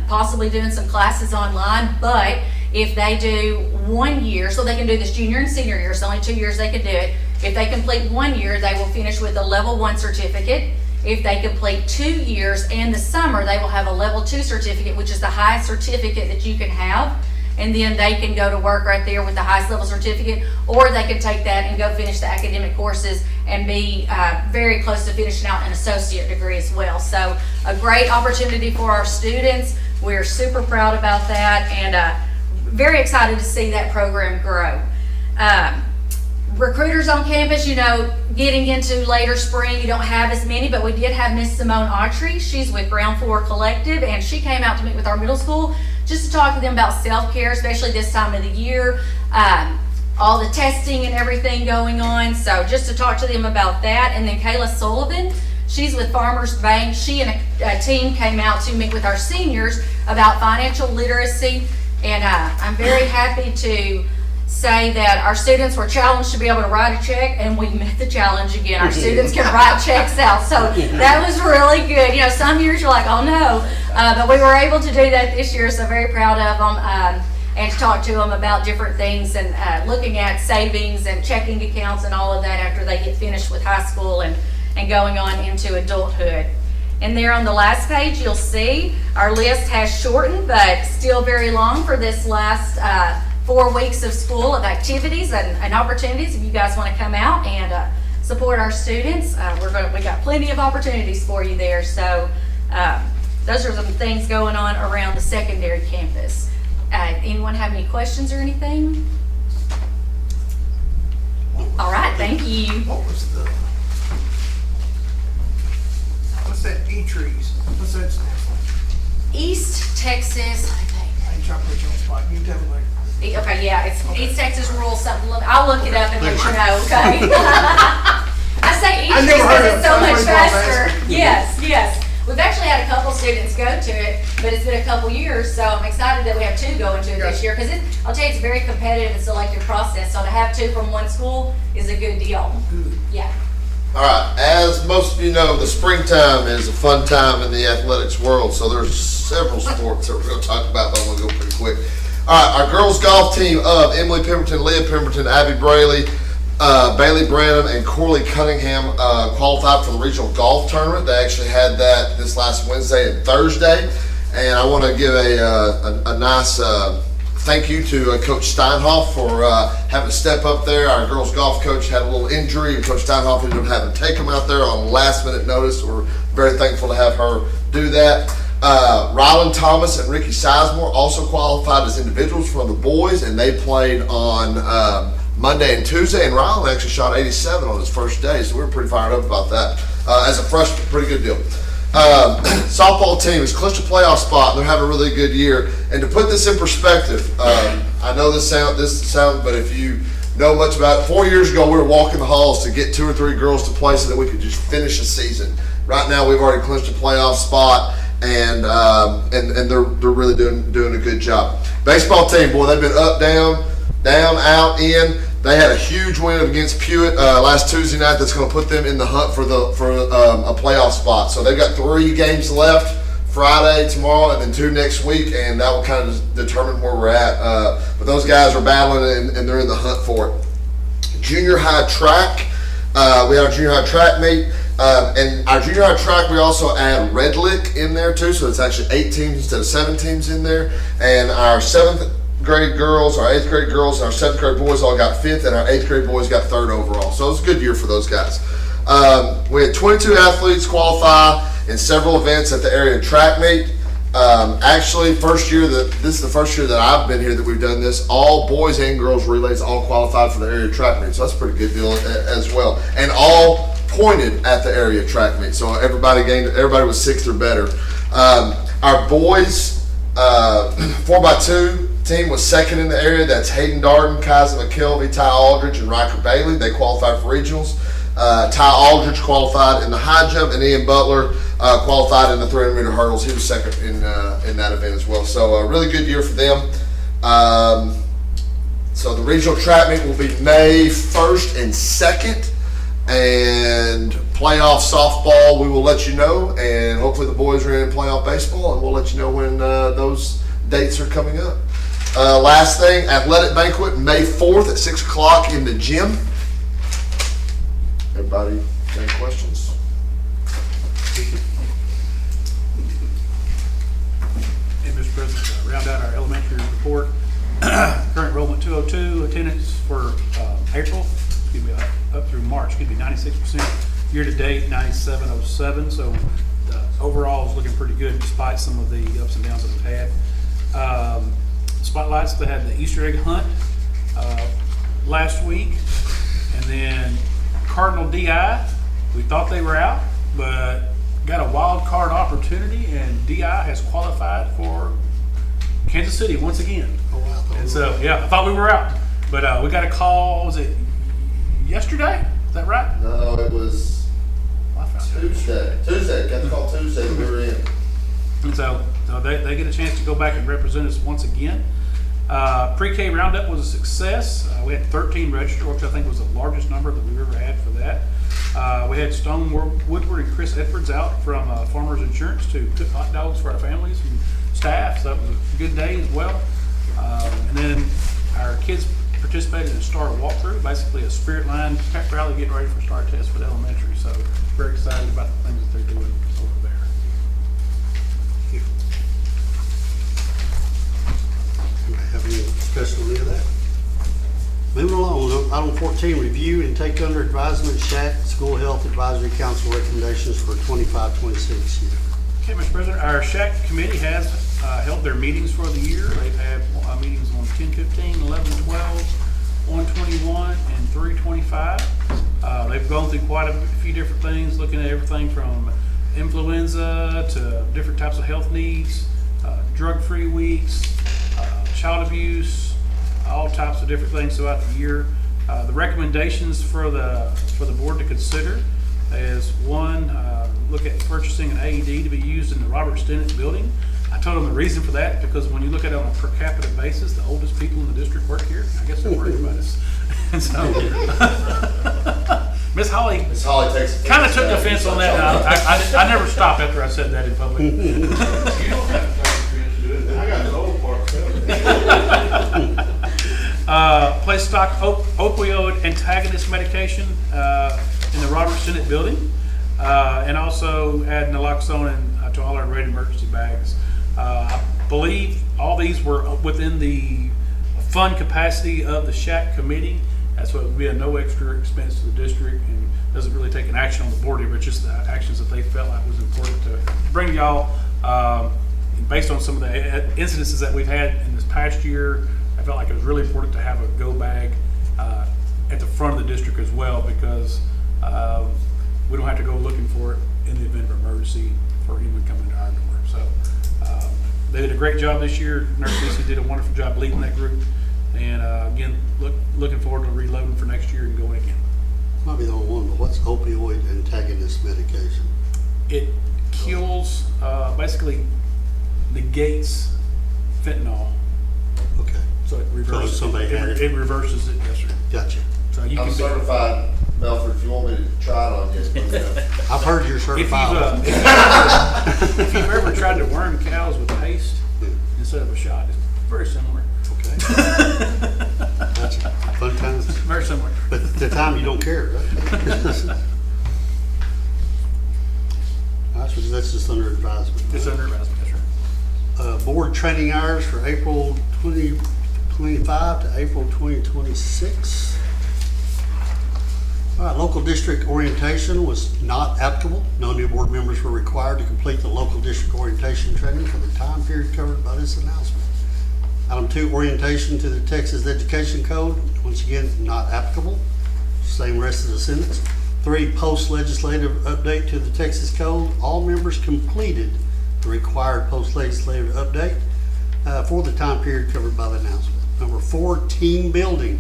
possibly doing some classes online. But if they do 1 year, so they can do this junior and senior year, so only 2 years they can do it. If they complete 1 year, they will finish with a level 1 certificate. If they complete 2 years and the summer, they will have a level 2 certificate, which is the highest certificate that you can have. And then they can go to work right there with the highest level certificate, or they can take that and go finish the academic courses and be very close to finishing out an associate degree as well. So a great opportunity for our students. We're super proud about that, and very excited to see that program grow. Recruiters on campus, you know, getting into later spring, you don't have as many, but we did have Miss Simone Autry. She's with Ground Floor Collective, and she came out to meet with our middle school just to talk to them about self-care, especially this time of the year, all the testing and everything going on. So just to talk to them about that. And then Kayla Sullivan, she's with Farmers Bank. She and a team came out to meet with our seniors about financial literacy. And I'm very happy to say that our students were challenged to be able to write a check, and we met the challenge again. Our students can write checks out, so that was really good. You know, some years you're like, oh no, but we were able to do that this year, so very proud of them, and to talk to them about different things and looking at savings and checking accounts and all of that after they get finished with high school and going on into adulthood. And there on the last page, you'll see our list has shortened, but still very long for this last 4 weeks of school of activities and opportunities. If you guys want to come out and support our students, we got plenty of opportunities for you there. So those are some things going on around the secondary campus. Anyone have any questions or anything? All right, thank you. What's that E-Trees? What's that stand for? East Texas, I think. I ain't trying to put you on the spot. You tell me later. Okay, yeah, it's East Texas Rural something. I'll look it up and let you know, okay? I say East because it's so much faster. Yes. We've actually had a couple students go to it, but it's been a couple years, so I'm excited that we have 2 going to it this year, because I'll tell you, it's a very competitive and selective process, so to have 2 from one school is a good deal. Yeah. All right, as most of you know, the springtime is a fun time in the athletics world, so there's several sports that we're going to talk about, but I'm going to go pretty quick. All right, our girls golf team of Emily Pemberton, Leah Pemberton, Abby Braley, Bailey Branham, and Corley Cunningham qualified for the regional golf tournament. They actually had that this last Wednesday and Thursday, and I want to give a nice thank you to Coach Steinhoff for having to step up there. Our girls golf coach had a little injury, and Coach Steinhoff ended up having to take them out there on last minute notice. We're very thankful to have her do that. Rylan Thomas and Ricky Sizemore also qualified as individuals from the boys, and they played on Monday and Tuesday, and Rylan actually shot 87 on his first day, so we were pretty fired up about that. As a freshman, pretty good deal. Softball team has clinched a playoff spot, and they're having a really good year. And to put this in perspective, I know this sound, but if you know much about it, 4 years ago we were walking the halls to get 2 or 3 girls to play so that we could just finish the season. Right now we've already clinched a playoff spot, and they're really doing a good job. Baseball team, boy, they've been up, down, out, in. They had a huge win against Pewitt last Tuesday night. That's going to put them in the hunt for a playoff spot. So they've got 3 games left Friday, tomorrow, and then 2 next week, and that will kind of determine where we're at. But those guys are battling, and they're in the hunt for it. Junior high track, we have our junior high track meet, and our junior high track, we also add Red Lick in there too, so it's actually 8 teams instead of 7 teams in there, and our 7th grade girls, our 8th grade girls, and our 7th grade boys all got 5th, and our 8th grade boys got 3rd overall, so it was a good year for those guys. We had 22 athletes qualify in several events at the area track meet. Actually, this is the first year that I've been here that we've done this. All boys and girls relays all qualified for the area track meet, so that's a pretty good deal as well. And all pointed at the area track meet, so everybody was 6th or better. Our boys 4x2 team was 2nd in the area. That's Hayden Darden, Kaiser McKelvey, Ty Aldridge, and Riker Bailey. They qualified for regionals. Ty Aldridge qualified in the high jump, and Ian Butler qualified in the 300-meter hurdles. He was 2nd in that event as well. So a really good year for them. So the regional track meet will be May 1st and 2nd, and playoff softball we will let you know, and hopefully the boys are in playoff baseball, and we'll let you know when those dates are coming up. Last thing, athletic banquet May 4th at 6 o'clock in the gym. Everybody, any questions? And Mr. President, round out our elementary report. Current enrollment 202, attendance for April, up through March, 96%. Year to date, 9707. So the overall is looking pretty good despite some of the ups and downs that we've had. Spotlights, they had the Easter egg hunt last week, and then Cardinal DI, we thought they were out, but got a wild card opportunity, and DI has qualified for Kansas City once again. Oh, wow. And so, yeah, I thought we were out, but we got a call, was it yesterday? Is that right? No, it was Tuesday. Got the call Tuesday, we were in. And so they get a chance to go back and represent us once again. Pre-K roundup was a success. We had 13 register, which I think was the largest number that we've ever had for that. We had Stone Woodward and Chris Edwards out from Farmers Insurance to cook hot dogs for our families and staff, so that was a good day as well. And then our kids participated in a STAR walkthrough, basically a spirit line pep rally getting ready for STAR test for the elementary, so very excited about the things that they're doing over there. Have any discussion on any of that? Moving along, item 14, review and take under advisement SHAC School Health Advisory Council recommendations for 25-26 year. Okay, Mr. President, our SHAC committee has held their meetings for the year. They've had meetings on 10/15, 11/12, 1/21, and 3/25. They've gone through quite a few different things, looking at everything from influenza to different types of health needs, drug-free weeks, child abuse, all types of different things throughout the year. The recommendations for the board to consider is one, look at purchasing an AED to be used in the Robert Stinnett building. I told them the reason for that because when you look at it on a per capita basis, the oldest people in the district work here. I guess they're worried about us. And so, Miss Holly takes kind of took offense on that. I never stopped after I said that in public. You don't have to take offense to it. I got the old part covered. Place stock opioid antagonist medication in the Robert Stinnett building, and also add naloxone to all our red emergency bags. I believe all these were within the fund capacity of the SHAC committee. That's what would be a no extra expense to the district and doesn't really take an action on the board here, but just the actions that they felt like was important to bring to y'all. Based on some of the incidences that we've had in this past year, I felt like it was really important to have a go bag at the front of the district as well, because we don't have to go looking for it in the event of emergency for anyone coming to our door. So they did a great job this year. Nurse Lisa did a wonderful job leading that group. And again, looking forward to reloading for next year and going again. Might be the only one, but what's opioid antagonist medication? It kills, basically negates fentanyl. Okay. So it reverses. So somebody had it. It reverses it. Yes, sir. Gotcha. So you I'm can certified Melford, if you want me to try it on you, let me know. I've heard you're If certified. if you've ever tried to worm cows with paste instead of a shot, it's very similar. Okay. Gotcha. Fun times. Very similar. But at the time, you don't care, right? That's just under advisement. It's under advisement, that's right. Board training hours for April 2025 to April 2026. All right, local district orientation was not applicable. No new board members were required to complete the local district orientation training for the time period covered by this announcement. Item 2, orientation to the Texas Education Code. Once again, not applicable. Same rest of the sentence. 3, post-legislative update to the Texas Code. All members completed the required post-legislative update for the time period covered by the announcement. Number 4, team building.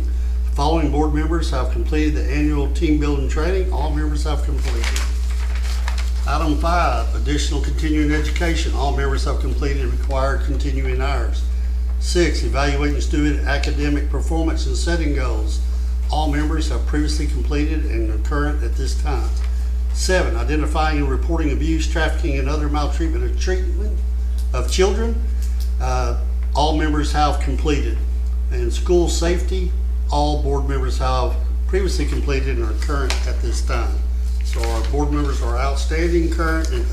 The following board members have completed the annual team building training. All members have completed. Item 5, additional continuing education. All members have completed required continuing hours. 6, evaluating student academic performance and setting goals. All members have previously completed and are current at this time. 7, identifying and reporting abuse, trafficking, and other maltreatment or treatment of children. All members have completed. And school safety, all board members have previously completed and are current at this time. So our board members are outstanding, current, and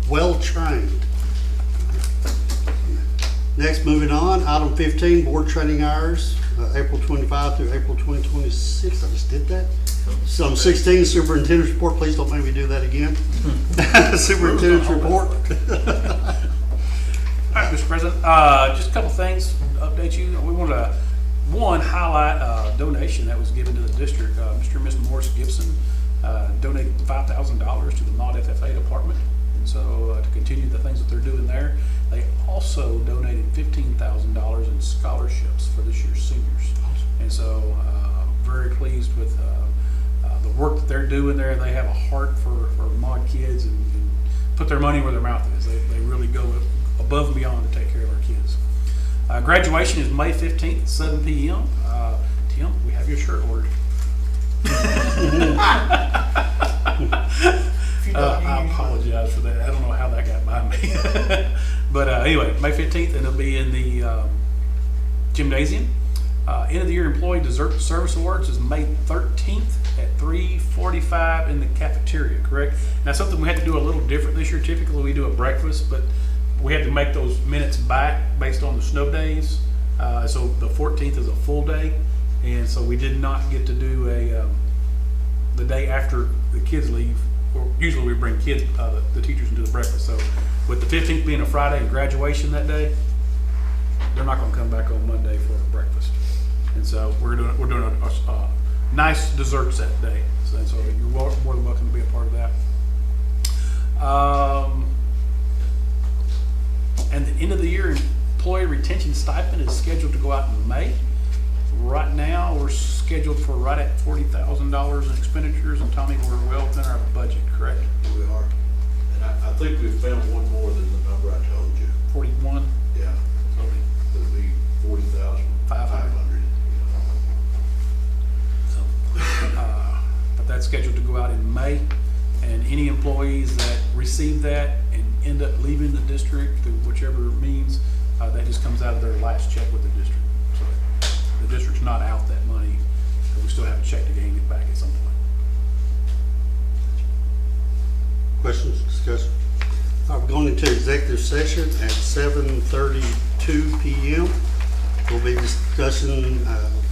well-trained. Next, moving on, item 15, board training hours, April 25 through April 2026. I just did that. Some 16, superintendent's report. Please don't make me do that again. Superintendent's report. All right, Mr. President, just a couple things to update you. We want to, one, highlight a donation that was given to the district. Mr. and Ms. Morris Gibson donated $5,000 to the Mod FFA department. And so to continue the things that they're doing there, they also donated $15,000 in scholarships for this year's seniors. And so very pleased with the work that they're doing there. They have a heart for Mod kids and put their money where their mouth is. They really go above and beyond to take care of our kids. Graduation is May 15th at 7 p.m. Tim, we have your shirt ordered. I apologize for that. I don't know how that got by me. But anyway, May 15th, and it'll be in the gymnasium. End of the year employee dessert service awards is May 13th at 3:45 in the cafeteria, correct? Now, something we had to do a little different this year. Typically we do a breakfast, but we had to make those minutes back based on the snow days. So the 14th is a full day, and so we did not get to do the day after the kids leave. Or usually we bring kids, the teachers, into the breakfast. So with the 15th being a Friday and graduation that day, they're not going to come back on Monday for breakfast. And so we're doing a nice desserts that day. So you're more than welcome to be a part of that. And the end of the year employee retention stipend is scheduled to go out in May. Right now, we're scheduled for right at $40,000 in expenditures, and Tommy, we're well within our budget, correct? We are. And I think we've found one more than the number I told you. 41? Yeah. It'll be 40,500. But that's scheduled to go out in May, and any employees that receive that and end up leaving the district through whichever means, that just comes out of their last check with the district. So the district's not out that money, but we still have a check to gain it back at some point. Questions, discussion? All right, we're going into executive session at 7:32 p.m. We'll be discussing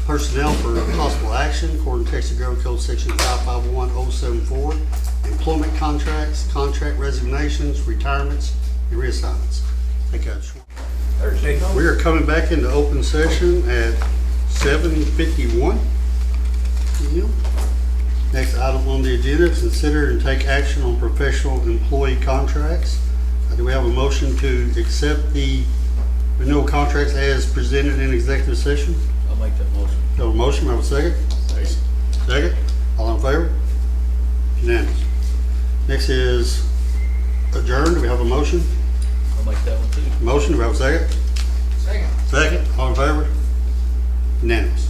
personnel for possible action according to Texas Government Code Section 551074, employment contracts, contract resignations, retirements, and reassignments. Take a short. We are coming back into open session at 7:51 p.m. Next item on the agenda is consider and take action on professional employee contracts. Do we have a motion to accept the renewal contracts as presented in executive session? I'll make that motion. Have a motion, have a second? Second. All in favor? Unanimous. Next is adjourned. Do we have a motion? I'll make that one too. Motion, do we have a second? Second. Second. All in favor? Unanimous.